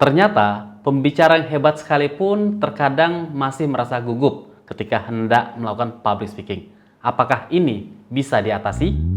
Ternyata, pembicara yang hebat sekalipun terkadang masih merasa gugup ketika hendak melakukan public speaking. Apakah ini bisa diatasi?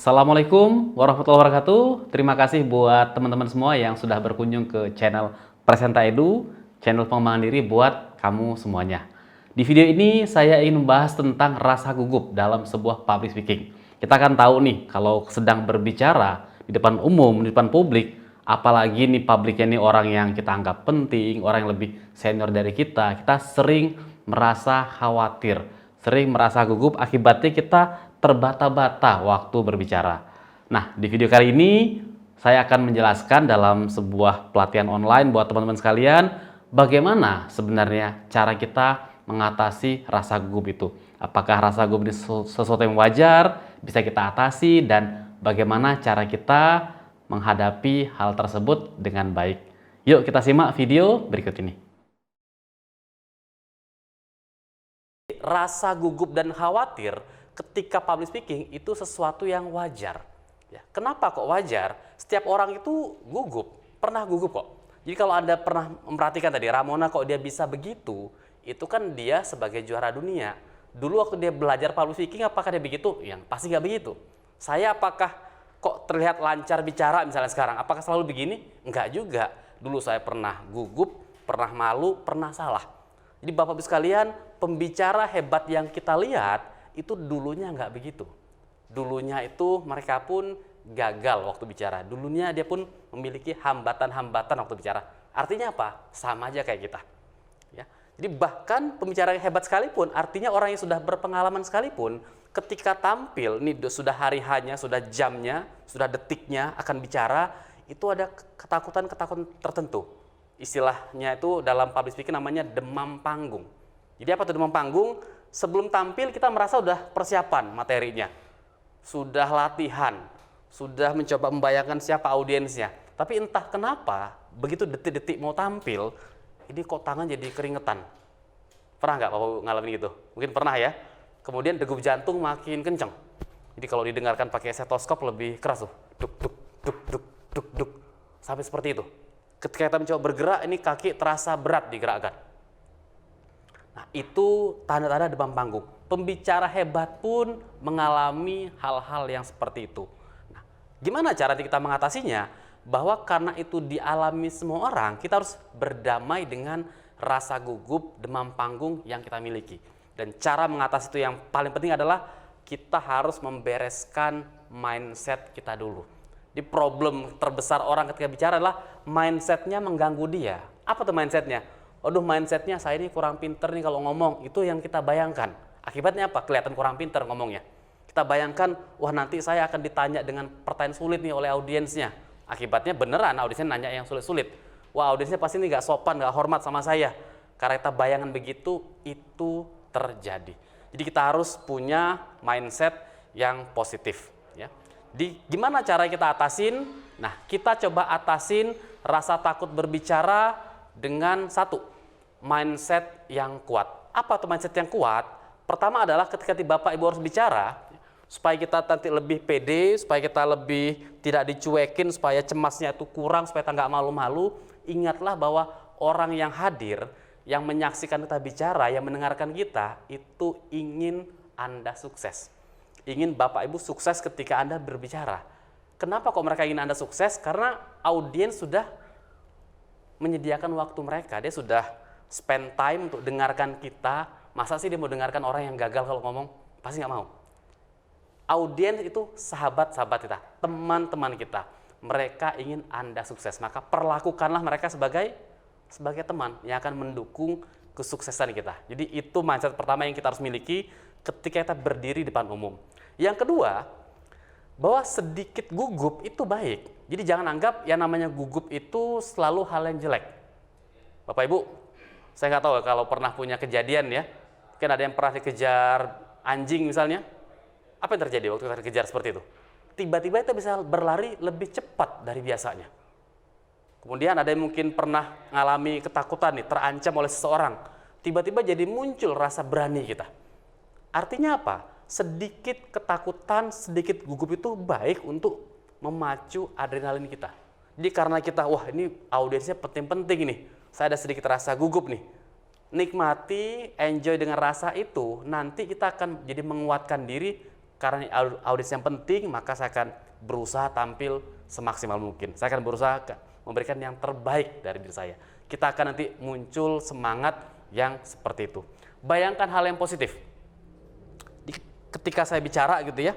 Assalamualaikum warahmatullahi wabarakatuh. Terima kasih buat teman-teman semua yang sudah berkunjung ke channel Presenta Edu, channel pengembangan diri buat kamu semuanya. Di video ini saya ingin membahas tentang rasa gugup dalam sebuah public speaking. Kita akan tahu nih, kalau sedang berbicara di depan umum, di depan publik, apalagi nih publiknya nih orang yang kita anggap penting, orang yang lebih senior dari kita sering merasa khawatir, sering merasa gugup, akibatnya kita terbata-bata waktu berbicara. Nah, di video kali ini saya akan menjelaskan dalam sebuah pelatihan online buat teman-teman sekalian bagaimana sebenarnya cara kita mengatasi rasa gugup itu. Apakah rasa gugup ini sesuatu yang wajar, bisa kita atasi, dan bagaimana cara kita menghadapi hal tersebut dengan baik. Yuk kita simak video berikut ini. Rasa gugup dan khawatir ketika public speaking itu sesuatu yang wajar. Ya, kenapa kok wajar? Setiap orang itu gugup, pernah gugup kok. Jadi kalau Anda pernah memperhatikan tadi, Ramona kok dia bisa begitu, itu kan dia sebagai juara dunia. Dulu waktu dia belajar public speaking, apakah dia begitu? Yang pasti nggak begitu. Saya apakah kok terlihat lancar bicara misalnya sekarang? Apakah selalu begini? Enggak juga. Dulu saya pernah gugup, pernah malu, pernah salah. Jadi Bapak-Ibu sekalian, pembicara hebat yang kita lihat, itu dulunya nggak begitu. Dulunya itu mereka pun gagal waktu bicara. Dulunya dia pun memiliki hambatan-hambatan waktu bicara. Artinya apa? Sama aja kayak kita. Ya. Jadi bahkan pembicara yang hebat sekalipun, artinya orang yang sudah berpengalaman sekalipun, ketika tampil, ini sudah hari hanya, sudah jamnya, sudah detiknya akan bicara, itu ada ketakutan-ketakutan tertentu. Istilahnya itu dalam public speaking namanya demam panggung. Jadi apa itu demam panggung? Sebelum tampil kita merasa sudah persiapan materinya, sudah latihan, sudah mencoba membayangkan siapa audiensnya. Tapi entah kenapa, begitu detik-detik mau tampil, ini kok tangan jadi keringetan. Pernah nggak Bapak ngalamin gitu? Mungkin pernah ya. Kemudian degup jantung makin kenceng. Jadi kalau didengarkan pakai stetoskop lebih keras tuh, duk duk duk duk duk duk, sampai seperti itu. Ketika kita mencoba bergerak, ini kaki terasa berat digerakkan. Nah, itu tanda-tanda demam panggung. Pembicara hebat pun mengalami hal-hal yang seperti itu. Nah, gimana cara kita mengatasinya? Bahwa karena itu dialami semua orang, kita harus berdamai dengan rasa gugup, demam panggung yang kita miliki. Dan cara mengatasi itu yang paling penting adalah kita harus membereskan mindset kita dulu. Di problem terbesar orang ketika bicara adalah mindsetnya mengganggu dia. Apa tuh mindsetnya? Aduh, mindsetnya saya ini kurang pinter nih kalau ngomong. Itu yang kita bayangkan. Akibatnya apa? Kelihatan kurang pinter ngomongnya. Kita bayangkan, wah nanti saya akan ditanya dengan pertanyaan sulit nih oleh audiensnya. Akibatnya beneran audiensnya nanya yang sulit-sulit. Wah, audiensnya pasti ini nggak sopan, nggak hormat sama saya. Karena kita bayangan begitu, itu terjadi. Jadi kita harus punya mindset yang positif. Ya. Gimana cara kita atasin? Nah, kita coba atasin rasa takut berbicara dengan satu, mindset yang kuat. Apa tuh mindset yang kuat? Pertama adalah ketika Bapak Ibu harus bicara, supaya kita nanti lebih pede, supaya kita lebih tidak dicuekin, supaya cemasnya itu kurang, supaya kita nggak malu-malu, ingatlah bahwa orang yang hadir, yang menyaksikan kita bicara, yang mendengarkan kita, itu ingin Anda sukses. Ingin Bapak Ibu sukses ketika Anda berbicara. Kenapa kok mereka ingin Anda sukses? Karena audiens sudah menyediakan waktu mereka, dia sudah spend time untuk dengarkan kita. Masa sih dia mau dengarkan orang yang gagal kalau ngomong? Pasti nggak mau. Audiens itu sahabat-sahabat kita, teman-teman kita. Mereka ingin Anda sukses, maka perlakukanlah mereka sebagai teman yang akan mendukung kesuksesan kita. Jadi itu mindset pertama yang kita harus miliki ketika kita berdiri di depan umum. Yang kedua, bahwa sedikit gugup itu baik. Jadi jangan anggap yang namanya gugup itu selalu hal yang jelek. Bapak Ibu, saya nggak tahu kalau pernah punya kejadian ya, mungkin ada yang pernah dikejar anjing misalnya. Apa yang terjadi waktu kita dikejar seperti itu? Tiba-tiba kita bisa berlari lebih cepat dari biasanya. Kemudian ada yang mungkin pernah mengalami ketakutan nih, terancam oleh seseorang. Tiba-tiba jadi muncul rasa berani kita. Artinya apa? Sedikit ketakutan, sedikit gugup itu baik untuk memacu adrenalin kita. Jadi karena kita, wah ini audiensnya penting-penting nih, saya ada sedikit rasa gugup nih. Nikmati, enjoy dengan rasa itu, nanti kita akan jadi menguatkan diri, karena audiens yang penting, maka saya akan berusaha tampil semaksimal mungkin. Saya akan berusaha memberikan yang terbaik dari diri saya. Kita akan nanti muncul semangat yang seperti itu. Bayangkan hal yang positif. Ketika saya bicara gitu ya,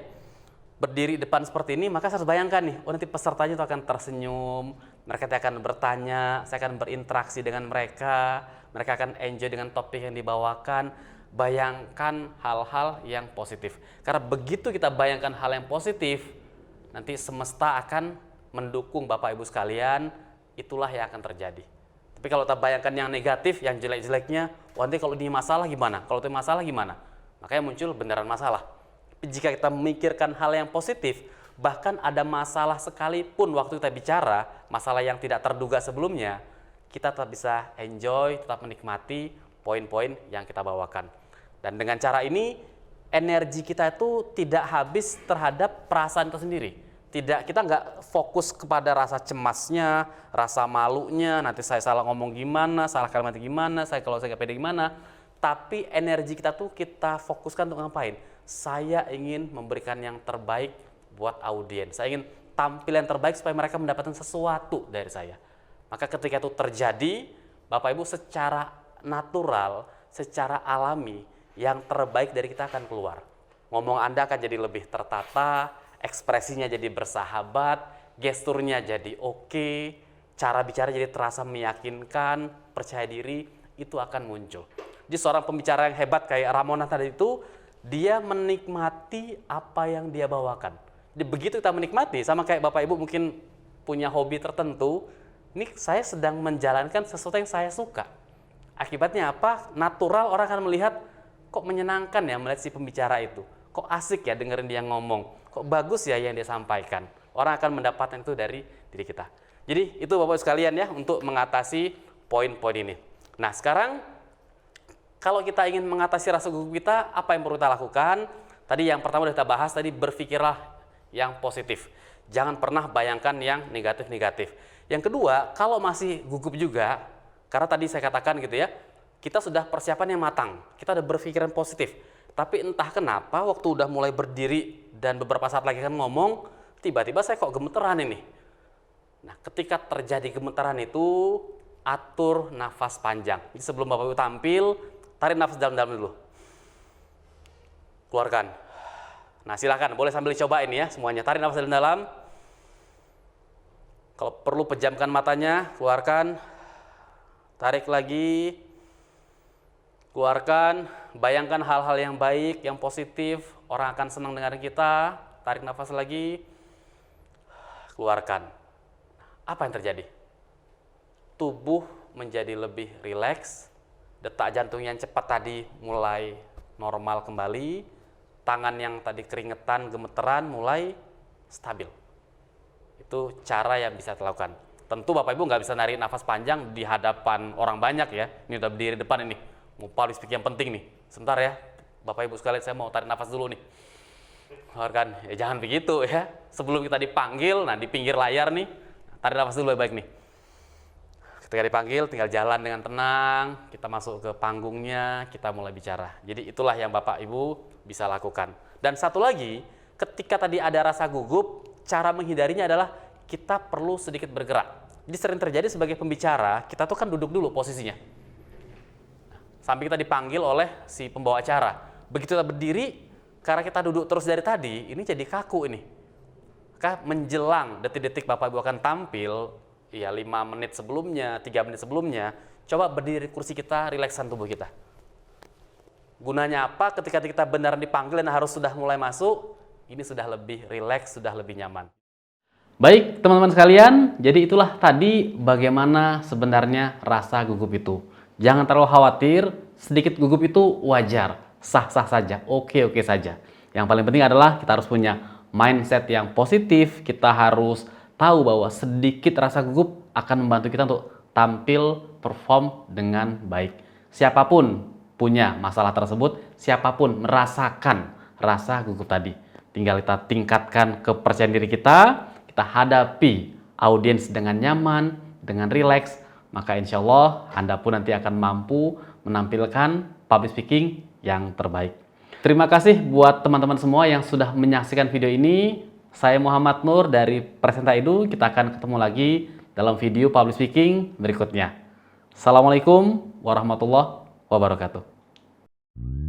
berdiri depan seperti ini, maka saya harus bayangkan nih, oh nanti pesertanya itu akan tersenyum, mereka akan bertanya, saya akan berinteraksi dengan mereka akan enjoy dengan topik yang dibawakan. Bayangkan hal-hal yang positif. Karena begitu kita bayangkan hal yang positif, nanti semesta akan mendukung Bapak Ibu sekalian, itulah yang akan terjadi. Tapi kalau kita bayangkan yang negatif, yang jelek-jeleknya, nanti kalau ini masalah gimana? Kalau itu masalah gimana? Makanya muncul beneran masalah. Tapi jika kita memikirkan hal yang positif, bahkan ada masalah sekalipun waktu kita bicara, masalah yang tidak terduga sebelumnya, kita tetap bisa enjoy, tetap menikmati poin-poin yang kita bawakan. Dan dengan cara ini, energi kita itu tidak habis terhadap perasaan itu sendiri. Kita nggak fokus kepada rasa cemasnya, rasa malunya, nanti saya salah ngomong gimana, salah kalimat gimana, kalau saya nggak pede gimana. Tapi energi kita tuh kita fokuskan untuk ngapain? Saya ingin memberikan yang terbaik buat audiens. Saya ingin tampil yang terbaik supaya mereka mendapatkan sesuatu dari saya. Maka ketika itu terjadi, Bapak Ibu secara natural, secara alami, yang terbaik dari kita akan keluar. Ngomong Anda akan jadi lebih tertata, ekspresinya jadi bersahabat, gesturnya jadi oke, cara bicara jadi terasa meyakinkan, percaya diri, itu akan muncul. Jadi seorang pembicara yang hebat kayak Ramona tadi itu, dia menikmati apa yang dia bawakan. Jadi begitu kita menikmati, sama kayak Bapak Ibu mungkin punya hobi tertentu, ini saya sedang menjalankan sesuatu yang saya suka. Akibatnya apa? Natural orang akan melihat, kok menyenangkan ya melihat si pembicara itu. Kok asik ya dengerin dia ngomong. Kok bagus ya yang dia sampaikan. Orang akan mendapatkan itu dari diri kita. Jadi itu Bapak sekalian ya untuk mengatasi poin-poin ini. Nah sekarang kalau kita ingin mengatasi rasa gugup kita, apa yang perlu kita lakukan? Tadi yang pertama sudah kita bahas, tadi berpikirlah yang positif. Jangan pernah bayangkan yang negatif-negatif. Yang kedua, kalau masih gugup juga, karena tadi saya katakan gitu ya, kita sudah persiapan yang matang, kita udah berpikiran positif. Tapi entah kenapa waktu udah mulai berdiri dan beberapa saat lagi kan ngomong, tiba-tiba saya kok gemeteran ini. Nah, ketika terjadi gemeteran itu, atur nafas panjang. Jadi sebelum Bapak Ibu tampil, tarik nafas dalam-dalam dulu. Keluarkan. Nah, silakan boleh sambil cobain ya semuanya. Tarik nafas dalam-dalam. Kalau perlu pejamkan matanya, keluarkan. Tarik lagi. Keluarkan. Bayangkan hal-hal yang baik, yang positif. Orang akan senang dengan kita. Tarik nafas lagi. Keluarkan. Apa yang terjadi? Tubuh menjadi lebih rileks. Detak jantung yang cepat tadi mulai normal kembali. Tangan yang tadi keringetan, gemeteran mulai stabil. Itu cara yang bisa dilakukan. Tentu Bapak Ibu nggak bisa narik nafas panjang di hadapan orang banyak ya. Ini udah berdiri depan ini. Mau public speaking yang penting nih. Sebentar ya, Bapak Ibu sekalian saya mau tarik nafas dulu nih. Keluarkan, ya jangan begitu ya. Sebelum kita dipanggil, nah di pinggir layar nih, tarik nafas dulu baik-baik nih. Ketika dipanggil, tinggal jalan dengan tenang, kita masuk ke panggungnya, kita mulai bicara. Jadi itulah yang Bapak Ibu bisa lakukan. Dan satu lagi, ketika tadi ada rasa gugup, cara menghindarinya adalah kita perlu sedikit bergerak. Jadi sering terjadi sebagai pembicara, kita tuh kan duduk dulu posisinya. Sampai kita dipanggil oleh si pembawa acara. Begitu kita berdiri, karena kita duduk terus dari tadi, ini jadi kaku ini. Maka menjelang detik-detik Bapak Ibu akan tampil, ya 5 menit sebelumnya, 3 menit sebelumnya, coba berdiri di kursi kita, rileksan tubuh kita. Gunanya apa? Ketika kita benar dipanggil dan harus sudah mulai masuk, ini sudah lebih rileks, sudah lebih nyaman. Baik, teman-teman sekalian, jadi itulah tadi bagaimana sebenarnya rasa gugup itu. Jangan terlalu khawatir, sedikit gugup itu wajar, sah-sah saja, oke-oke saja. Yang paling penting adalah kita harus punya mindset yang positif, kita harus tahu bahwa sedikit rasa gugup akan membantu kita untuk tampil perform dengan baik. Siapapun punya masalah tersebut, siapapun merasakan rasa gugup tadi. Tinggal kita tingkatkan kepercayaan diri kita hadapi audiens dengan nyaman, dengan rileks, maka insya Allah Anda pun nanti akan mampu menampilkan public speaking yang terbaik. Terima kasih buat teman-teman semua yang sudah menyaksikan video ini. Saya Muhammad Nur dari Presenta Edu. Kita akan ketemu lagi dalam video public speaking berikutnya. Assalamualaikum warahmatullahi wabarakatuh.